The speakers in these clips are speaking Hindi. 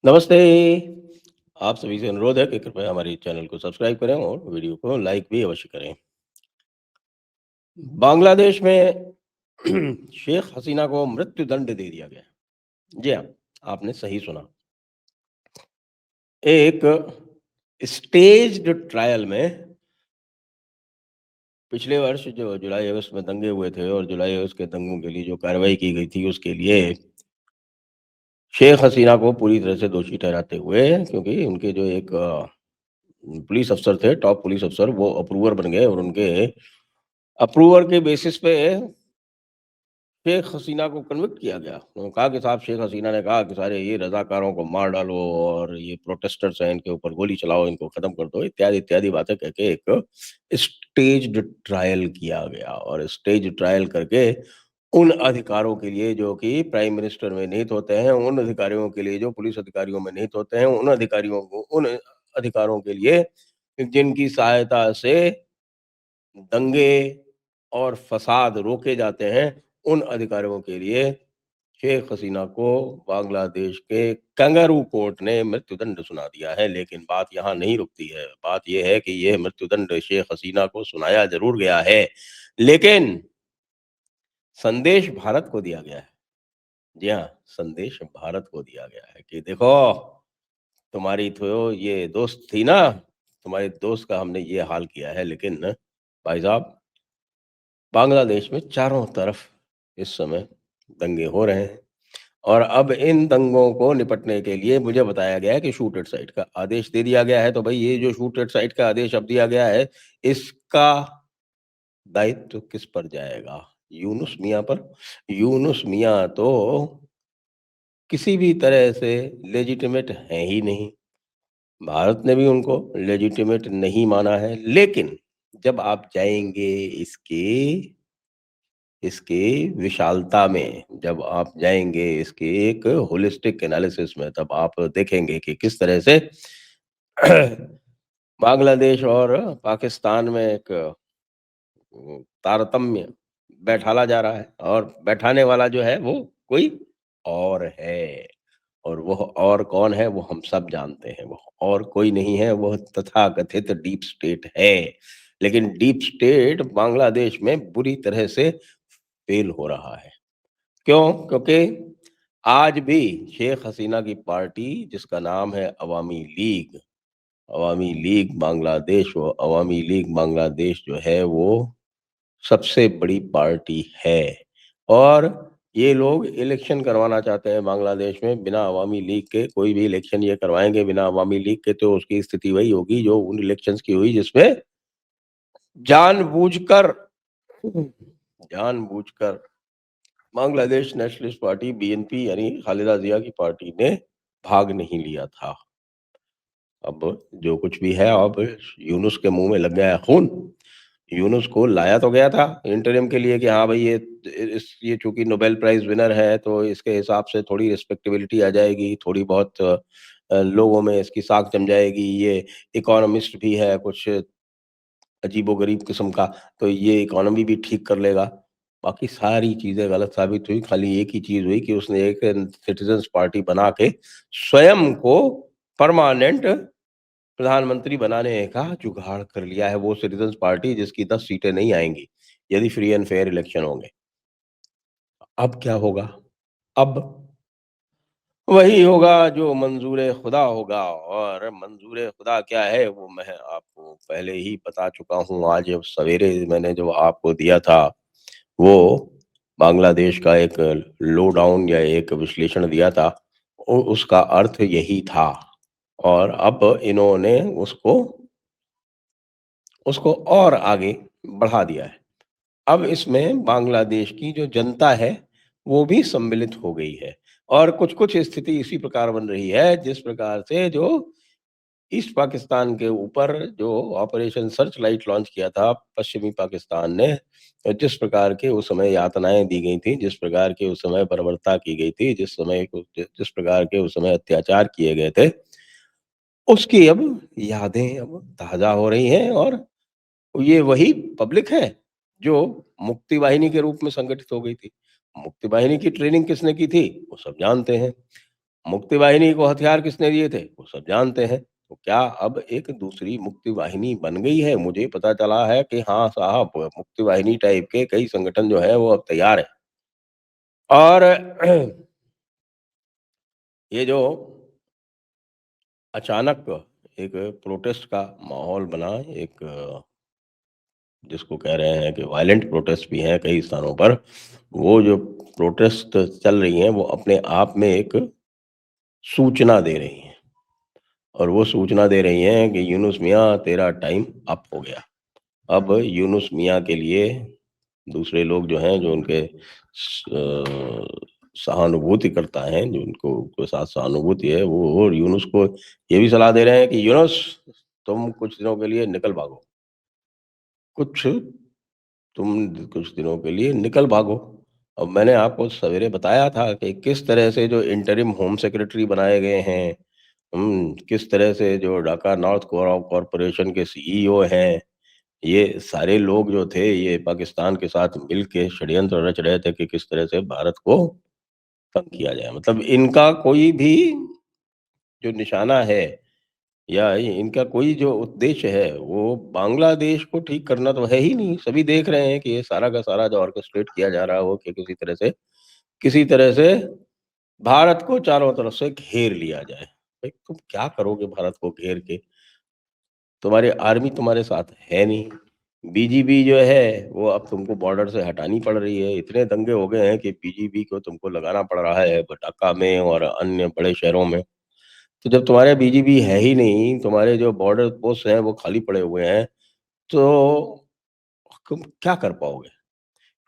नमस्ते। आप सभी से अनुरोध है कि कृपया हमारे चैनल को सब्सक्राइब करें और वीडियो को लाइक भी अवश्य करें। बांग्लादेश में शेख हसीना को मृत्यु दंड दे दिया गया। जी हाँ, आपने सही सुना। एक स्टेज्ड ट्रायल में पिछले वर्ष जो जुलाई-अगस्त में दंगे हुए थे और जुलाई-अगस्त के दंगों के लिए जो कार्रवाई की गई थी, उसके लिए शेख हसीना को पूरी तरह से दोषी ठहराते हुए क्योंकि उनके जो एक पुलिस अफ़सर थे, टॉप पुलिस अफ़सर, वो अप्रूवर बन गए और उनके अप्रूवर के बेसिस पे शेख हसीना को कन्विक्ट किया गया। उन्होंने कहा कि साहब शेख हसीना ने कहा कि सारे ये रज़ाकारों को मार डालो और ये प्रोटेस्टर्स हैं, इनके ऊपर गोली चलाओ, इनको खत्म कर दो, इत्यादि-इत्यादि बातें कह के एक स्टेज्ड ट्रायल किया गया और स्टेज ट्रायल करके उन अधिकारों के लिए जो कि प्राइम मिनिस्टर में निहित होते हैं, उन अधिकारियों के लिए जो पुलिस अधिकारियों में निहित होते हैं, उन अधिकारों के लिए जिनकी सहायता से दंगे और फ़साद रोके जाते हैं, उन अधिकारियों के लिए शेख हसीना को बांग्लादेश के कंगारू कोर्ट ने मृत्युदंड सुना दिया है। लेकिन बात यहाँ नहीं रुकती है। बात ये है कि ये मृत्युदंड शेख हसीना को सुनाया ज़रूर गया है, लेकिन संदेश भारत को दिया गया है। जी हाँ, संदेश भारत को दिया गया है कि देखो, तुम्हारी तो ये दोस्त थी ना, तुम्हारे दोस्त का हमने ये हाल किया है, लेकिन भाई साहब बांग्लादेश में चारों तरफ इस समय दंगे हो रहे हैं और अब इन दंगों को निपटने के लिए मुझे बताया गया है कि शूट एट साइट का आदेश दे दिया गया है। तो भई ये जो शूट एट साइट का आदेश अब दिया गया है, इसका दायित्व किस पर जाएगा? यूनुस मियाँ पर। यूनुस मियाँ तो किसी भी तरह से लेजिटिमेट हैं ही नहीं। भारत ने भी उनको लेजिटिमेट नहीं माना है। लेकिन जब आप जाएँगे इसके इसकी विशालता में, जब आप जाएँगे इसके एक होलिस्टिक एनालिसिस में, तब आप देखेंगे कि किस तरह से बांग्लादेश और पाकिस्तान में एक तारतम्य बैठाला जा रहा है और बैठाने वाला जो है वो कोई और है और वह और कौन है वो हम सब जानते हैं। वो और कोई नहीं है, वह तथाकथित डीप स्टेट है। लेकिन डीप स्टेट बांग्लादेश में बुरी तरह से फेल हो रहा है। क्यों? क्योंकि आज भी शेख हसीना की पार्टी जिसका नाम है अवामी लीग बांग्लादेश वो अवामी लीग बांग्लादेश जो है वो सबसे बड़ी पार्टी है और ये लोग इलेक्शन करवाना चाहते हैं बांग्लादेश में बिना अवामी लीग के। कोई भी इलेक्शन ये करवाएँगे बिना अवामी लीग के तो उसकी स्थिति वही होगी जो उन इलेक्शंस की हुई जिसमें जानबूझकर जानबूझकर बांग्लादेश नेशनलिस्ट पार्टी बीएनपी यानी खालिदा जिया की पार्टी ने भाग नहीं लिया था। अब जो कुछ भी है अब यूनुस के मुँह में लग गया है खून। यूनुस को लाया तो गया था इंटरिम के लिए कि हाँ भाई ये चूँकि नोबेल प्राइज़ विनर है तो इसके हिसाब से थोड़ी रिस्पेक्टेबिलिटी आ जाएगी, थोड़ी बहुत लोगों में इसकी साख जम जाएगी। ये इकोनॉमिस्ट भी है कुछ अजीबो-गरीब किस्म का, तो ये इकोनॉमी भी ठीक कर लेगा। बाकी सारी चीज़ें गलत साबित हुई, खाली एक ही चीज़ हुई कि उसने एक सिटीज़न्स पार्टी बना के स्वयं को परमानेंट प्रधानमंत्री बनाने का जुगाड़ कर लिया है। वो सिटीज़न्स पार्टी जिसकी 10 सीटें नहीं आएँगी, यदि फ्री एंड फेयर इलेक्शन होंगे। अब क्या होगा? अब वही होगा जो मंज़ूर खुदा होगा और मंज़ूर खुदा क्या है वो मैं आपको पहले ही बता चुका हूँ। आज सवेरे मैंने जो आपको दिया था, वो बांग्लादेश का एक लो डाउन या एक विश्लेषण दिया था। उसका अर्थ यही था और अब इन्होंने उसको उसको और आगे बढ़ा दिया है। अब इसमें बांग्लादेश की जो जनता है, वो भी सम्मिलित हो गई है और कुछ-कुछ स्थिति इसी प्रकार बन रही है, जिस प्रकार से जो ईस्ट पाकिस्तान के ऊपर जो ऑपरेशन सर्च लाइट लॉन्च किया था पश्चिमी पाकिस्तान ने, जिस प्रकार की उस समय यातनाएँ दी गई थीं, जिस प्रकार की उस समय बर्बरता की गई थी, जिस प्रकार के उस समय अत्याचार किए गए थे, उसकी अब यादें अब ताज़ा हो रही हैं और ये वही पब्लिक है, जो मुक्ति वाहिनी के रूप में संगठित हो गई थी। मुक्ति वाहिनी की ट्रेनिंग किसने की थी? वो सब जानते हैं। मुक्ति वाहिनी को हथियार किसने दिए थे? वो सब जानते हैं। तो क्या अब एक दूसरी मुक्ति वाहिनी बन गई है? मुझे पता चला है कि हाँ साहब, मुक्ति वाहिनी टाइप के कई संगठन जो है वो अब तैयार हैं। और ये जो अचानक एक प्रोटेस्ट का माहौल बना, एक जिसको कह रहे हैं कि वायलेंट प्रोटेस्ट भी हैं कई स्थानों पर, वो जो प्रोटेस्ट चल रही हैं, वो अपने आप में एक सूचना दे रही हैं। और वो सूचना दे रही हैं कि यूनुस मियाँ तेरा टाइम अप हो गया। अब यूनुस मियाँ के लिए दूसरे लोग जो हैं, जो उनके सहानुभूतिकर्ता हैं, जो उनको उनके साथ सहानुभूति है, वो और यूनुस को ये भी सलाह दे रहे हैं कि यूनुस, तुम कुछ दिनों के लिए निकल भागो। कुछ तुम कुछ दिनों के लिए निकल भागो। अब मैंने आपको सवेरे बताया था कि किस तरह से जो इंटरिम होम सेक्रेटरी बनाए गए हैं, किस तरह से जो ढाका नॉर्थ कॉरपोरेशन के सीईओ हैं, ये सारे लोग जो थे, ये पाकिस्तान के साथ मिल के षड्यंत्र रच रहे थे कि किस तरह से भारत को तंग किया जाए। मतलब इनका कोई भी जो निशाना है या इनका कोई जो उद्देश्य है, वो बांग्लादेश को ठीक करना तो है ही नहीं। सभी देख रहे हैं कि ये सारा का सारा जो ऑर्केस्ट्रेट किया जा रहा है, वो कि किसी तरह से भारत को चारों तरफ से घेर लिया जाए। भाई तुम क्या करोगे भारत को घेर के? तुम्हारी आर्मी तुम्हारे साथ है नहीं। बीजीबी जो है, वो अब तुमको बॉर्डर से हटानी पड़ रही है। इतने दंगे हो गए हैं कि बीजीबी को तुमको लगाना पड़ रहा है ढाका में और अन्य बड़े शहरों में। तो जब तुम्हारे बीजीबी है ही नहीं, तुम्हारे जो बॉर्डर पोस्ट हैं वो खाली पड़े हुए हैं, तो तुम क्या कर पाओगे?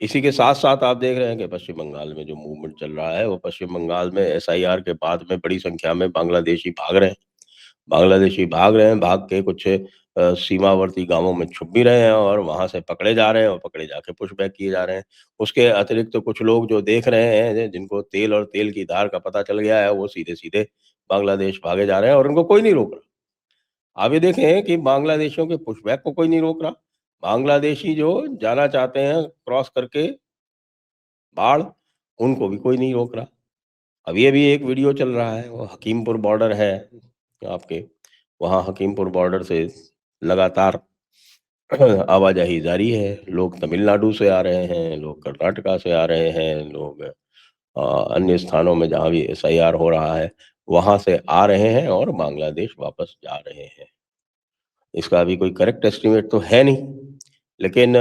इसी के साथ-साथ आप देख रहे हैं कि पश्चिम बंगाल में जो मूवमेंट चल रहा है, वो पश्चिम बंगाल में एसआईआर के बाद में बड़ी संख्या में बांग्लादेशी भाग रहे हैं। बांग्लादेशी भाग रहे हैं, भाग के कुछ सीमावर्ती गाँवों में छुप भी रहे हैं और वहाँ से पकड़े जा रहे हैं और पकड़े जाके पुशबैक किए जा रहे हैं। उसके अतिरिक्त तो कुछ लोग जो देख रहे हैं, जिनको तेल और तेल की धार का पता चल गया है, वो सीधे-सीधे बांग्लादेश भागे जा रहे हैं और उनको कोई नहीं रोक रहा। आप ये देखें कि बांग्लादेशियों के पुशबैक को कोई नहीं रोक रहा। बांग्लादेशी जो जाना चाहते हैं क्रॉस करके बाढ़, उनको भी कोई नहीं रोक रहा। अभी अभी एक वीडियो चल रहा है, वो हकीमपुर बॉर्डर है आपके, वहाँ हकीमपुर बॉर्डर से लगातार आवाजाही जारी है। लोग तमिलनाडु से आ रहे हैं, लोग कर्नाटका से आ रहे हैं, लोग अन्य स्थानों में जहाँ भी एसआईआर हो रहा है, वहाँ से आ रहे हैं और बांग्लादेश वापस जा रहे हैं। इसका अभी कोई करेक्ट एस्टीमेट तो है नहीं, लेकिन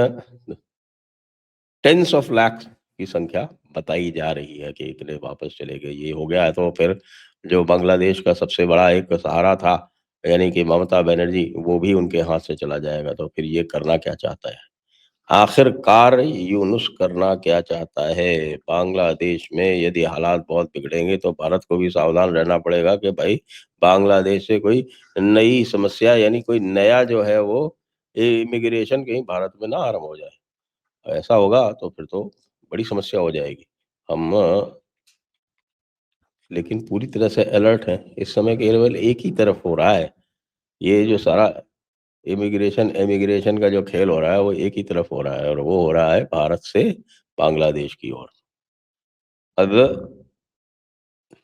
टेन्स ऑफ लैक्स की संख्या बताई जा रही है कि इतने वापस चले गए। ये हो गया है तो फिर जो बांग्लादेश का सबसे बड़ा एक सहारा था, यानी कि ममता बनर्जी, वो भी उनके हाथ से चला जाएगा, तो फिर ये करना क्या चाहता है? आखिरकार यूनुस करना क्या चाहता है? बांग्लादेश में यदि हालात बहुत बिगड़ेंगे तो भारत को भी सावधान रहना पड़ेगा कि भाई बांग्लादेश से कोई नई समस्या, यानी कोई नया जो है वो इमिग्रेशन कहीं भारत में ना आरंभ हो जाए। ऐसा होगा तो फिर तो बड़ी समस्या हो जाएगी। हम लेकिन पूरी तरह से अलर्ट हैं। इस समय केवल एक ही तरफ हो रहा है। ये जो सारा इमिग्रेशन इमिग्रेशन का जो खेल हो रहा है, वो एक ही तरफ हो रहा है और वो हो रहा है भारत से बांग्लादेश की ओर। अब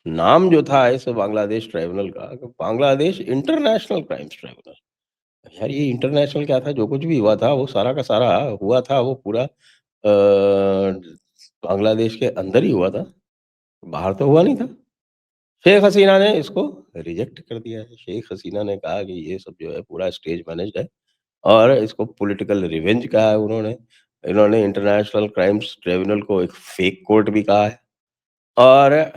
नाम जो था इस बांग्लादेश ट्राइब्यूनल का, बांग्लादेश इंटरनेशनल क्राइम्स ट्राइब्यूनल। यार ये इंटरनेशनल क्या था? जो कुछ भी हुआ था, वो सारा का सारा हुआ था, वो पूरा बांग्लादेश के अंदर ही हुआ था, बाहर तो हुआ नहीं था। शेख हसीना ने इसको रिजेक्ट कर दिया है। शेख हसीना ने कहा कि ये सब जो है पूरा स्टेज मैनेज्ड है और इसको पॉलिटिकल रिवेंज कहा है उन्होंने। इन्होंने इंटरनेशनल क्राइम्स ट्रिब्यूनल को एक फेक कोर्ट भी कहा है और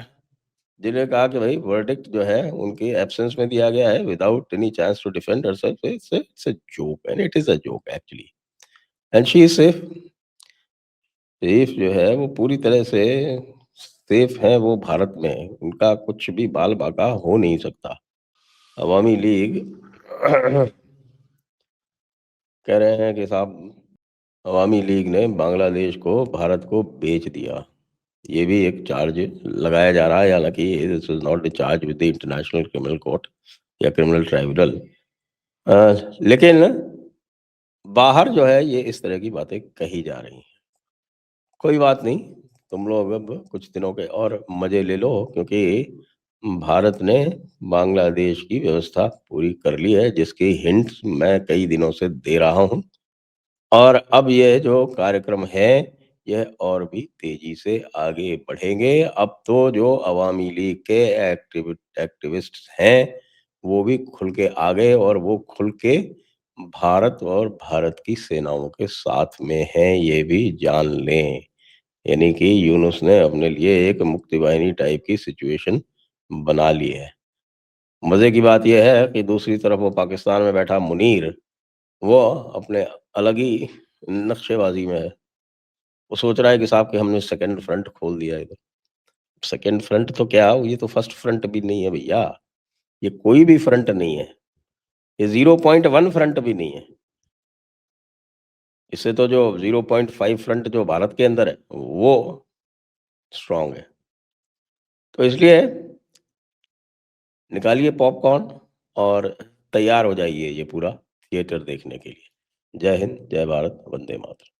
जिन्हें कहा कि भाई वर्डिक्ट जो है उनके एब्सेंस में दिया गया है without any chance to defend herself. It's a joke and it is a joke actually, and she is safe. Safe जो है वो पूरी तरह से सेफ है वो भारत में। उनका कुछ भी बाल-बाका हो नहीं सकता। अवामी लीग कह रहे हैं कि साहब, अवामी लीग ने बांग्लादेश को भारत को बेच दिया। ये भी एक चार्ज लगाया जा रहा है, हालाँकि this is not the charge with the international criminal court या क्रिमिनल ट्राइब्यूनल। लेकिन बाहर जो है ये इस तरह की बातें कही जा रही हैं। कोई बात नहीं, तुम लोग अब कुछ दिनों के और मज़े ले लो, क्योंकि भारत ने बांग्लादेश की व्यवस्था पूरी कर ली है, जिसकी हिंट्स मैं कई दिनों से दे रहा हूँ। और अब ये जो कार्यक्रम है, यह और भी तेज़ी से आगे बढ़ेंगे। अब तो जो अवामी लीग के एक्टिविस्ट्स हैं, वो भी खुल के आ गए और वो खुल के भारत और भारत की सेनाओं के साथ में हैं, ये भी जान लें। यानी कि यूनुस ने अपने लिए एक मुक्ति वाहिनी टाइप की सिचुएशन बना ली है। मज़े की बात ये है कि दूसरी तरफ वो पाकिस्तान में बैठा मुनीर, वो अपने अलग ही नक्शेबाज़ी में है। वो सोच रहा है कि साहब कि हमने सेकंड फ्रंट खोल दिया है इधर। सेकंड फ्रंट तो क्या, ये तो फर्स्ट फ्रंट भी नहीं है भैया। ये कोई भी फ्रंट नहीं है। ये 0.1 फ्रंट भी नहीं है। इससे तो जो 0.5 फ्रंट जो भारत के अंदर है, वो स्ट्रॉन्ग है। तो इसलिए निकालिए पॉपकॉर्न और तैयार हो जाइए ये पूरा थिएटर देखने के लिए। जय हिंद, जय भारत, वंदे मातरम।